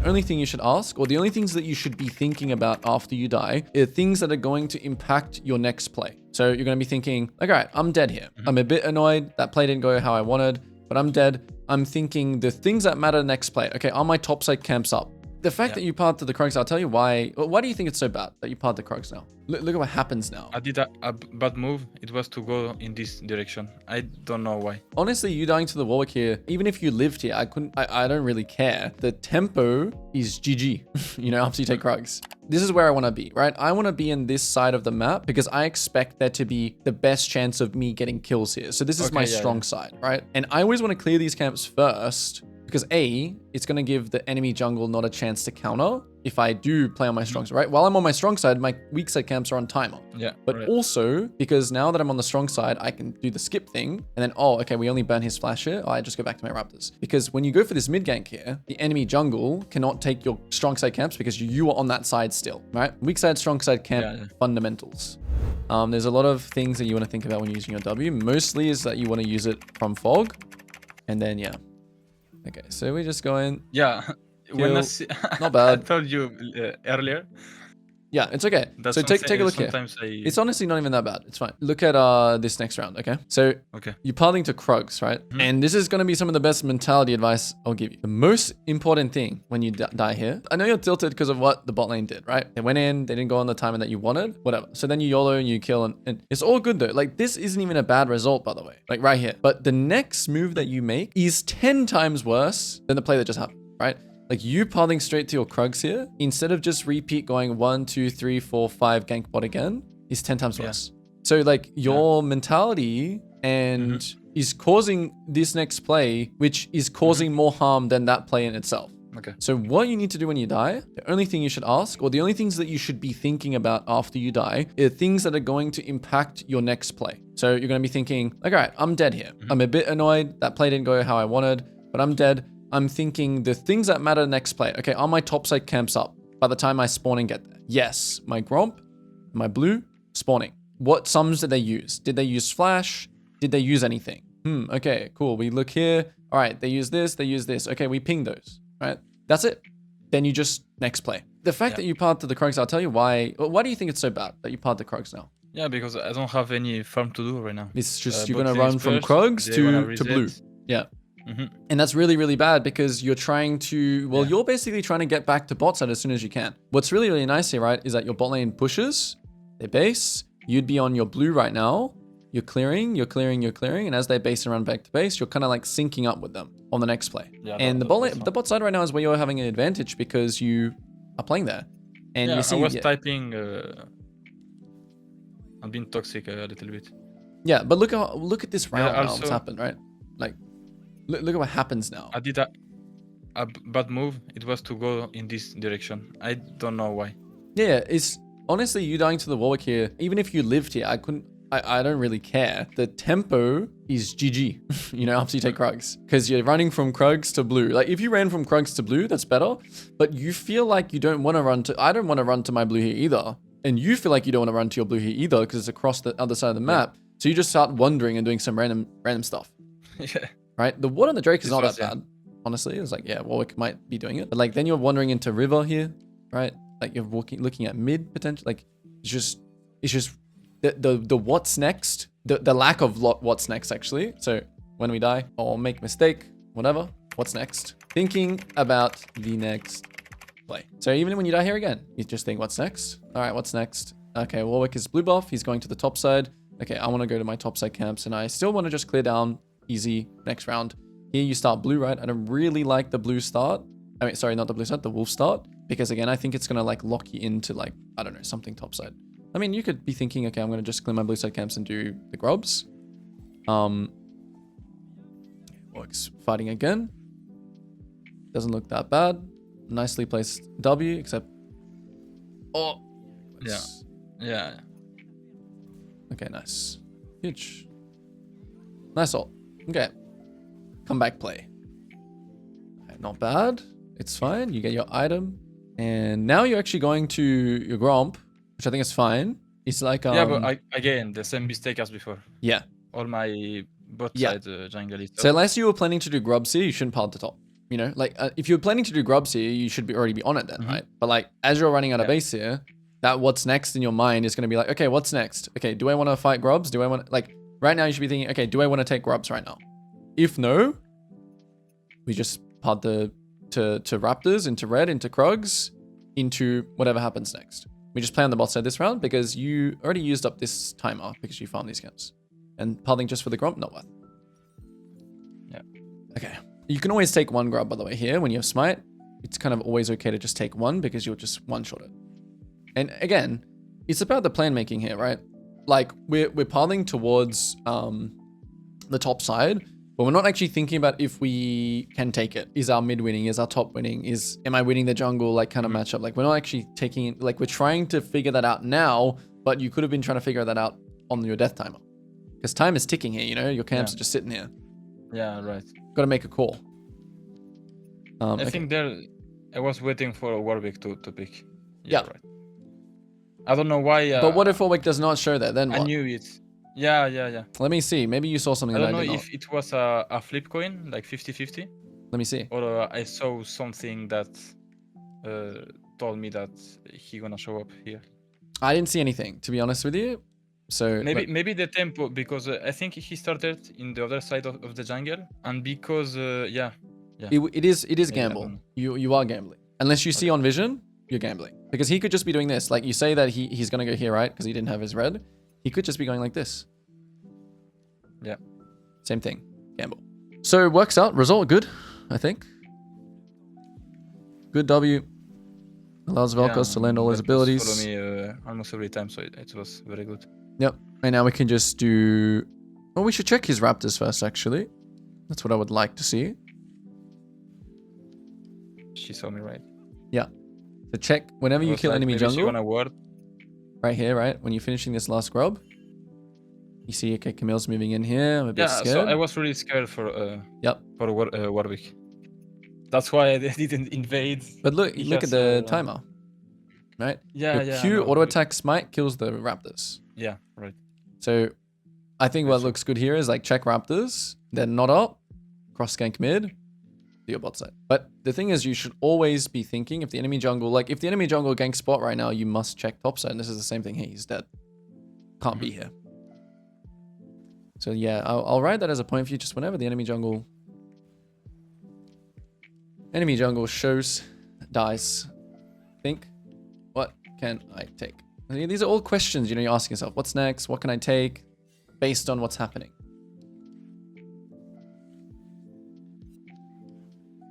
only thing you should ask, or the only things that you should be thinking about after you die, are things that are going to impact your next play. So you're going to be thinking, like, all right, I'm dead here. I'm a bit annoyed. That play didn't go how I wanted, but I'm dead. I'm thinking the things that matter next play. Okay, are my topside camps up? The fact that you part to the Krugs, I'll tell you why. Why do you think it's so bad that you part the Krugs now? Look at what happens now. I did a bad move. It was to go in this direction. I don't know why. Honestly, you dying to the Warwick here, even if you lived here, I don't really care. The tempo is GG, you know, after you take Krugs. This is where I want to be, right? I want to be in this side of the map because I expect there to be the best chance of me getting kills here. So this is my strong side, right? And I always want to clear these camps first because A, it's going to give the enemy jungle not a chance to counter if I do play on my strong side, right? While I'm on my strong side, my weak side camps are on timer. Yeah. But also, because now that I'm on the strong side, I can do the skip thing. And then, oh, okay, we only burn his flash here. Oh, I just go back to my raptors. Because when you go for this mid gank here, the enemy jungle cannot take your strong side camps because you are on that side still, right? Weak side, strong side camp fundamentals. There's a lot of things that you want to think about when using your W. Mostly is that you want to use it from fog. And then, yeah. Okay, so we just go in. Yeah. When not bad. I told you earlier. Yeah, it's okay. So take a look here. It's honestly not even that bad. It's fine. Look at this next round, okay? So you're parting to Krugs, right? And this is going to be some of the best mentality advice I'll give you. The most important thing when you die here, I know you're tilted because of what the bot lane did, right? They went in, they didn't go on the timer that you wanted, whatever. So then you YOLO and you kill and it's all good though. Like this isn't even a bad result, by the way, like right here. But the next move that you make is 10 times worse than the play that just happened, right? Like you pathing straight to your Krugs here, instead of just repeat going 1, 2, 3, 4, 5 gank bot again, is 10 times worse. So like your mentality and is causing this next play, which is causing more harm than that play in itself. Okay. So what you need to do when you die, the only thing you should ask, or the only things that you should be thinking about after you die, are things that are going to impact your next play. So you're going to be thinking, like, all right, I'm dead here. I'm a bit annoyed. That play didn't go how I wanted, but I'm dead. I'm thinking the things that matter next play. Okay, are my topside camps up by the time I spawn and get there? Yes, my Gromp, my blue, spawning. What sums did they use? Did they use flash? Did they use anything? Okay, cool. We look here. All right, they use this, they use this. Okay, we ping those, right? That's it. Then you just next play. The fact that you part to the Krugs, I'll tell you why. Why do you think it's so bad that you part the Krugs now? Yeah, because I don't have any farm to do right now. It's just you're going to run from Krugs to blue. Yeah. And that's really, really bad because you're trying to, well, you're basically trying to get back to bot side as soon as you can. What's really, really nice here, right, is that your bot lane pushes their base. You'd be on your blue right now. You're clearing. And as they base and run back to base, you're kind of like syncing up with them on the next play. Yeah, and the bot side right now is where you're having an advantage because you are playing there. And you see, I was typing, I'm being toxic a little bit. Yeah, but look at this round now, what's happened, right? Like, look at what happens now. I did a bad move. It was to go in this direction. I don't know why. Yeah, it's honestly you dying to the Warwick here. Even if you lived here, I don't really care. The tempo is GG, you know, after you take Krugs. Because you're running from Krugs to blue. Like, if you ran from Krugs to blue, that's better. But you feel like you don't want to run to... I don't want to run to my blue here either. And you feel like you don't want to run to your blue here either because it's across the other side of the map. So you just start wandering and doing some random stuff. Yeah. Right? The ward on the Drake is not that bad, honestly. It's like, yeah, Warwick might be doing it. But like, then you're wandering into river here, right? Like, you're looking at mid potential. Like, it's just the what's next, the lack of what's next, actually. So when we die or make a mistake, whatever, what's next? Thinking about the next play. So even when you die here again, you just think, what's next? All right, what's next? Okay, Warwick is blue buff. He's going to the top side. Okay, I want to go to my top side camps and I still want to just clear down easy next round. Here you start blue, right? I don't really like the blue start. I mean, sorry, not the blue start, the wolf start. Because again, I think it's going to like lock you into like, I don't know, something topside. I mean, you could be thinking, okay, I'm going to just clear my blue side camps and do the grubs. Works fighting again. Doesn't look that bad. Nicely placed W, except... Oh! Yeah. Okay, nice. Huge. Nice ult. Okay. Comeback play. Okay, not bad. It's fine. You get your item. And now you're actually going to your Gromp, which I think is fine. It's like... yeah, but again, the same mistake as before. Yeah. All my bot side jungle is... So unless you were planning to do grubs here, you shouldn't part the top. You know, like if you're planning to do grubs here, you should already be on it then, right? But like as you're running out of base here, that what's next in your mind is going to be like, okay, what's next? Okay, do I want to fight grubs? Do I want to, like right now you should be thinking, okay, do I want to take grubs right now? If no, we just pod to raptors, into red, into Krugs, into whatever happens next. We just play on the bot side this round because you already used up this timer because you farmed these camps. And podding just for the grub, not worth. Yeah. Okay. You can always take one grub, by the way, here when you have smite. It's kind of always okay to just take one because you'll just one-shot it. And again, it's about the plan making here, right? Like we're pathing towards the top side, but we're not actually thinking about if we can take it. Is our mid winning? Is our top winning? Am I winning the jungle? Like kind of matchup. Like we're not actually taking it. Like we're trying to figure that out now, but you could have been trying to figure that out on your death timer, because time is ticking here. You know, your camps are just sitting here. Yeah, right. Got to make a call. I think I was waiting for Warwick to pick. Yeah. Right. I don't know why. But what if Warwick does not show that? Then what? I knew it. Yeah. Let me see. Maybe you saw something I that don't I know did if it was a flip coin, like 50-50, Let me see. or I saw something that told me that he gonna show up here. I didn't see anything, to be honest with you. So maybe the tempo, because I think he started in the other side of the jungle, and because it is gamble. You are gambling unless you see on vision. You're gambling because he could just be doing this. Like you say that he's gonna go here, right? Because he didn't have his red. He could just be going like this. Yeah. Same thing. Gamble. So it works out. Result good, I think. Good W. Allows Vel'Koz to land all his abilities. Follow me almost every time, so it was very good. Yep. And now we can just do... Well, we should check his raptors first, actually. That's what I would like to see. She saw me, right? Yeah. So check whenever you kill enemy jungle. She ward. Right here, right? When you're finishing this last grub. You see, okay, Camille's moving in here. I'm a bit scared. So I was really scared for Warwick. That's why I didn't invade. But look at the timer. Right? Your Q auto attack smite kills the raptors. Yeah, right. So I think what looks good here is like check raptors, then not up, cross gank mid, do your bot side. But the thing is, you should always be thinking if the enemy jungle, like if the enemy jungle gank spot right now, you must check top side. And this is the same thing here. He's dead. Can't be here. So yeah, I'll write that as a point for you. Just whenever the enemy jungle shows, dies, think, what can I take? These are all questions, you know, you're asking yourself, what's next? What can I take based on what's happening?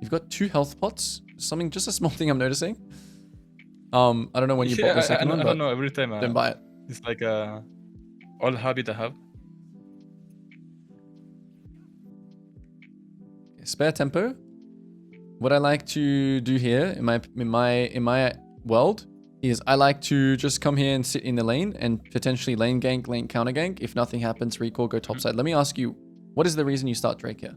You've got 2 health pots. Something, just a small thing I'm noticing. I don't know when you bought the second one, but I don't know, every time don't buy it. It's like a old habit I have. Okay, spare tempo. What I like to do here in my world is I like to just come here and sit in the lane and potentially lane gank, lane counter gank. If nothing happens, recall, go top side. Let me ask you, what is the reason you start Drake here?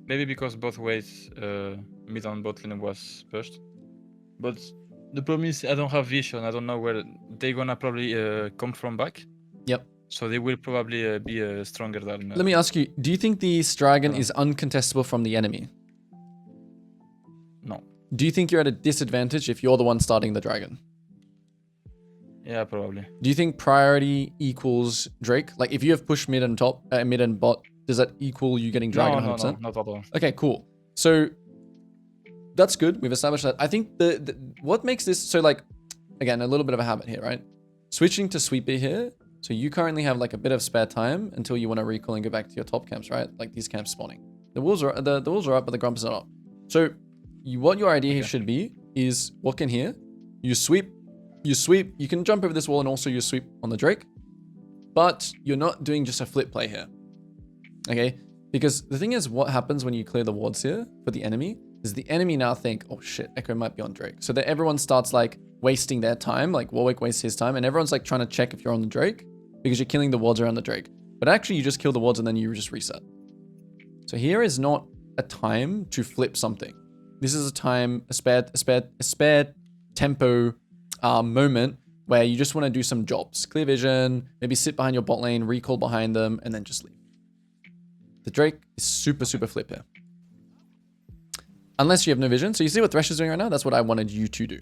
Maybe because both ways, mid and bot lane was pushed. But the problem is I don't have vision. I don't know where they're gonna probably come from back. Yep. So they will probably be stronger than... Let me ask you, do you think the dragon is uncontestable from the enemy? No. Do you think you're at a disadvantage if you're the one starting the dragon? Yeah, probably. Do you think priority equals Drake? Like if you have push mid and top, mid and bot, does that equal you getting dragon 100%? No, not at all. Okay, cool. So that's good. We've established that. I think the what makes this, so like, again, a little bit of a habit here, right? Switching to sweeper here. So you currently have like a bit of spare time until you want to recall and go back to your top camps, right? Like these camps spawning. The wolves are the wolves are up, but the grumps are not up. So what your idea here should be is walk in here, you sweep, you can jump over this wall and also you sweep on the Drake, but you're not doing just a flip play here. Okay? Because the thing is, what happens when you clear the wards here for the enemy is the enemy now think, oh shit, Echo might be on Drake. So that everyone starts like wasting their time, like Warwick wastes his time, and everyone's like trying to check if you're on the Drake because you're killing the wards around the Drake. But actually you just kill the wards and then you just reset. So here is not a time to flip something. This is a time, a spare tempo moment where you just want to do some jobs. Clear vision, maybe sit behind your bot lane, recall behind them, and then just leave. The Drake is super flip here. unless you have no vision. So you see what Thresh is doing right now? That's what I wanted you to do.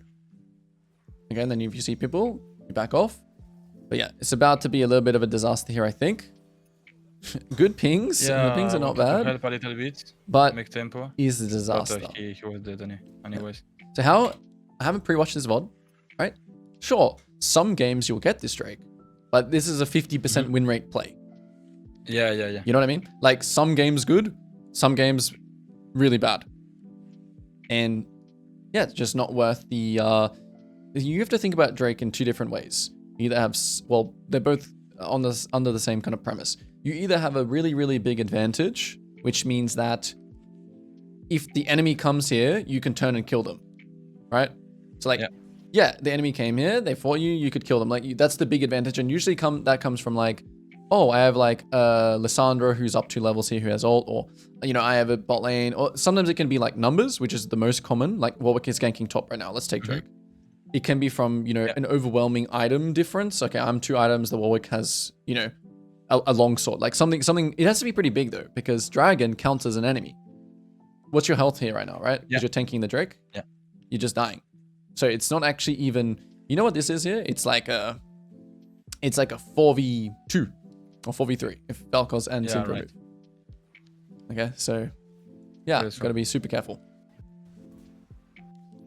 Okay, and then if you see people, you back off. But yeah, it's about to be a little bit of a disaster here, I think. Good pings. Yeah, The pings I are not wanted to bad, help a little bit, but make tempo. is a But disaster. he was dead anyways. So how, I haven't pre-watched this VOD, right? Sure, some games you'll get this Drake, but this is a 50% win rate play. Yeah. You know what I mean? Like some games good, some games really bad. And yeah, it's just not worth the, you have to think about Drake in two different ways. You either have, well, they're both on this, under the same kind of premise. You either have a really, really big advantage, which means that if the enemy comes here, you can turn and kill them, right? So like, yeah, the enemy came here, they fought you, you could kill them. Like that's the big advantage. And usually that comes from like, oh, I have like Lissandra who's up 2 levels here who has ult, or, you know, I have a bot lane, or sometimes it can be like numbers, which is the most common. Like Warwick is ganking top right now. Let's take Drake. It can be from, you know, an overwhelming item difference. Okay, I'm 2 items, the Warwick has, you know, a long sword. Like something, it has to be pretty big though, because Dragon counts as an enemy. What's your health here right now, right? Because you're tanking the Drake? Yeah. You're just dying. So it's not actually even, you know what this is here? It's like a 4v2 or 4v3 if Vel'Koz and Syndra move. Okay, so yeah, gotta be super careful.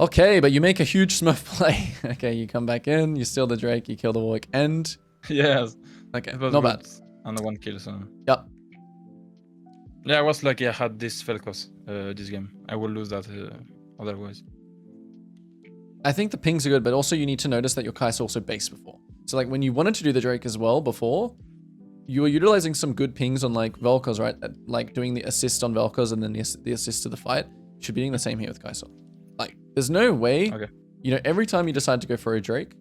Okay, but you make a huge Smurf play. Okay, you come back in, you steal the Drake, you kill the Warwick, and... Yes. Okay, not bad. On the 1 kill, so... Yep. Yeah, I was lucky I had this Vel'Koz this game. I will lose that otherwise. I think the pings are good, but also you need to notice that your Kai'Sa also based before. So like when you wanted to do the Drake as well before, you were utilizing some good pings on like Vel'Koz, right? Like doing the assist on Vel'Koz and then the assist to the fight. Should be doing the same here with Kai'Sa. Like there's no way, you know, every time you decide to go for a Drake,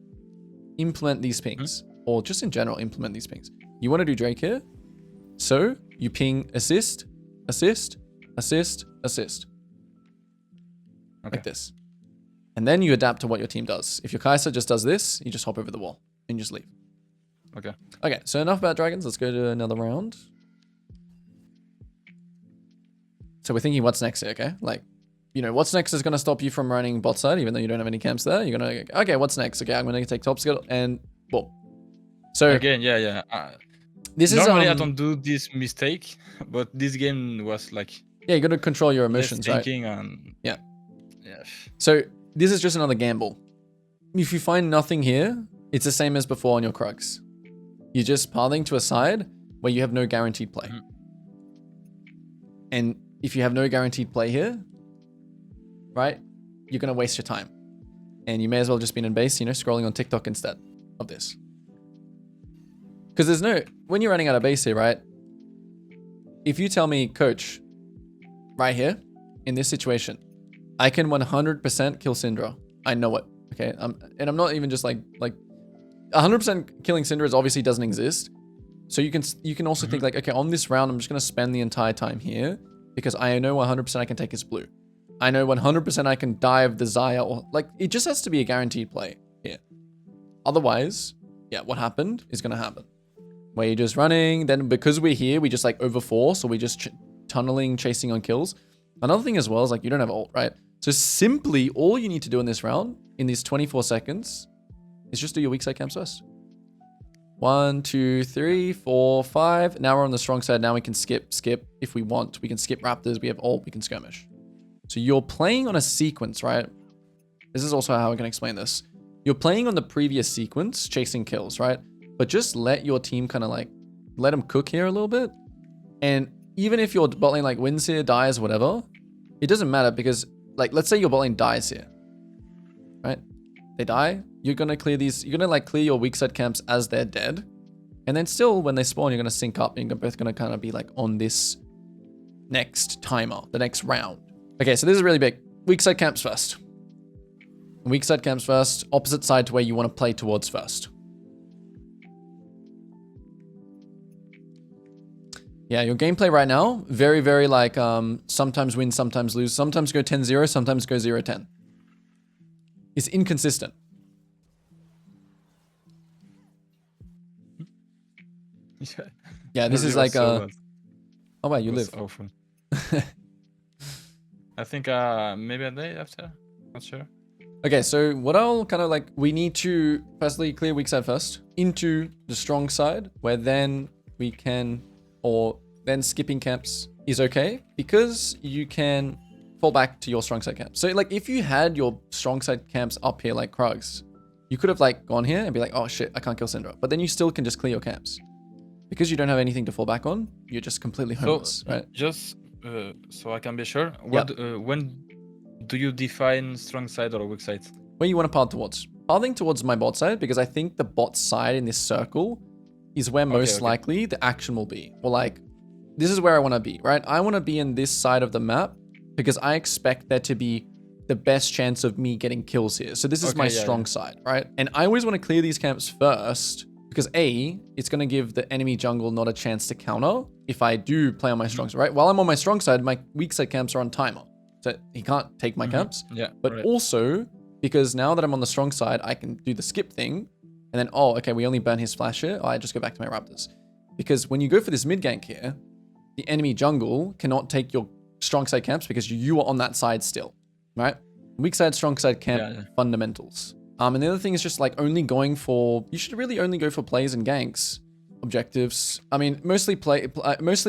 implement these pings. Or just in general, implement these pings. You want to do Drake here, so you ping assist, assist, assist, assist. Like this. And then you adapt to what your team does. If your Kai'Sa just does this, you just hop over the wall and you just leave. Okay, so enough about dragons. Let's go to another round. So we're thinking what's next here, okay? Like, you know, what's next is going to stop you from running bot side, even though you don't have any camps there. You're going to, okay, what's next? Okay, I'm going to take top skill and boom. So again, this normally is I don't do this mistake, but this game was like you got to control your emotions, right? And yeah. So this is just another gamble. If you find nothing here, it's the same as before on your Krugs. You're just pathing to a side where you have no guaranteed play. And if you have no guaranteed play here, right, you're gonna waste your time, and you may as well just be in base, you know, scrolling on TikTok instead of this. Because there's no, when you're running out of base here, right? If you tell me, coach, right here, in this situation, I can 100% kill Syndra. I know it, okay? And I'm not even just like 100% killing Syndra obviously doesn't exist. So you can also think like, okay, on this round, I'm just gonna spend the entire time here because I know 100% I can take his blue. I know 100% I can dive the Xayah, or like, it just has to be a guaranteed play here. Otherwise, yeah, what happened is gonna happen. Where you're just running, then because we're here, we just like overforce, or we just tunneling, chasing on kills. Another thing as well is like, you don't have ult, right? So simply all you need to do in this round, in these 24 seconds, is just do your weak side camps first. 1, 2, 3, 4, 5. Now we're on the strong side. Now we can skip if we want. We can skip Raptors. We have ult. We can skirmish. So you're playing on a sequence, right? This is also how I can explain this. You're playing on the previous sequence, chasing kills, right? But just let your team kind of like, let them cook here a little bit. And even if your bot lane like wins here, dies, whatever, it doesn't matter because like, let's say your bot lane dies here, right? They die. You're going to clear these, you're going to like clear your weak side camps as they're dead. And then still when they spawn, you're going to sync up and you're both going to kind of be like on this next timer, the next round. Okay, so this is really big. Weak side camps first. Weak side camps first, opposite side to where you want to play towards first. Yeah, your gameplay right now, very, very like sometimes win, sometimes lose, sometimes go 10-0, sometimes go 0-10. It's inconsistent. Yeah, this is like oh wow, you live. Awful. I think maybe a day after. Not sure. Okay, so what I'll kind of like, we need to firstly clear weak side first into the strong side, where then we can, or then skipping camps is okay because you can fall back to your strong side camp. So like if you had your strong side camps up here like Krugs, you could have like gone here and be like, oh shit, I can't kill Syndra. But then you still can just clear your camps. Because you don't have anything to fall back on, you're just completely homeless, right? Just so I can be sure, what when do you define strong side or weak side? Where you want to path towards? Pathing towards my bot side because I think the bot side in this circle is where most likely the action will be. Or like, this is where I want to be, right? I want to be in this side of the map because I expect there to be the best chance of me getting kills here. So this is my strong side, right? And I always want to clear these camps first because A, it's going to give the enemy jungle not a chance to counter if I do play on my strong side, right? While I'm on my strong side, my weak side camps are on timer. So he can't take my camps. Yeah. But also, because now that I'm on the strong side, I can do the skip thing. And then, oh, okay, we only burn his flash here. Oh, I just go back to my Raptors. Because when you go for this mid gank here, the enemy jungle cannot take your strong side camps because you are on that side still, right? Weak side, strong side camp fundamentals. And the other thing is just like only going for, you should really only go for plays and ganks. Objectives. I mean, mostly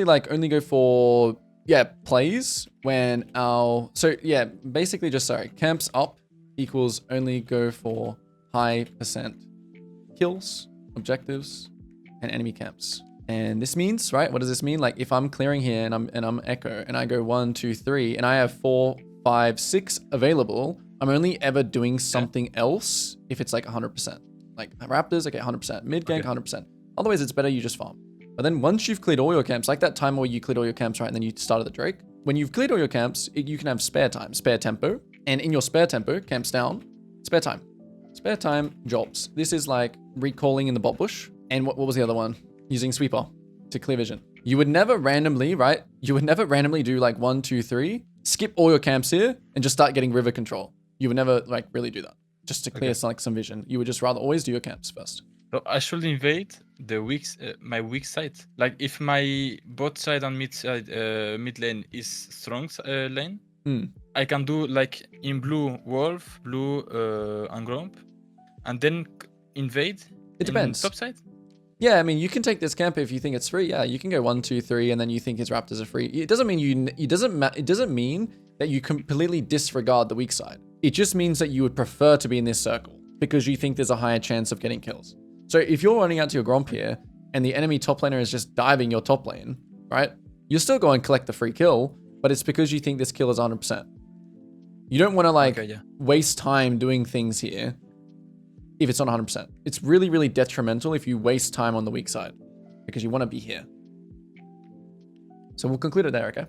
like only go for, plays when basically just, camps up equals only go for high percent kills, objectives, and enemy camps. And this means, right? What does this mean? Like if I'm clearing here and I'm Echo and I go 1, 2, 3 and I have 4, 5, 6 available, I'm only ever doing something else if it's like 100%. Like Raptors, okay, 100%. Mid gank, 100%. Otherwise, it's better you just farm. But then once you've cleared all your camps, like that time where you cleared all your camps, right? And then you started the Drake. When you've cleared all your camps, you can have spare time, spare tempo. And in your spare tempo, camps down, spare time. Spare time, jobs. This is like recalling in the bot bush. And what was the other one? Using sweeper to clear vision. You would never randomly, right? You would never randomly do like 1, 2, 3, skip all your camps here and just start getting river control. You would never like really do that just to clear like some vision. You would just rather always do your camps first. So I should invade the my weak side. Like if my bot side and mid side, mid lane is strong lane, I can do like in blue Wolf, blue and Gromp, and then invade. It depends. Top side. Yeah, I mean, you can take this camp if you think it's free. Yeah, you can go 1, 2, 3, and then you think his Raptors are free. It doesn't mean it doesn't mean that you completely disregard the weak side. It just means that you would prefer to be in this circle because you think there's a higher chance of getting kills. So if you're running out to your Gromp here and the enemy top laner is just diving your top lane, right? You'll still go and collect the free kill, but it's because you think this kill is 100%. You don't want to waste time doing things here if it's not 100%. It's really, really detrimental if you waste time on the weak side because you want to be here. So we'll conclude it there, okay?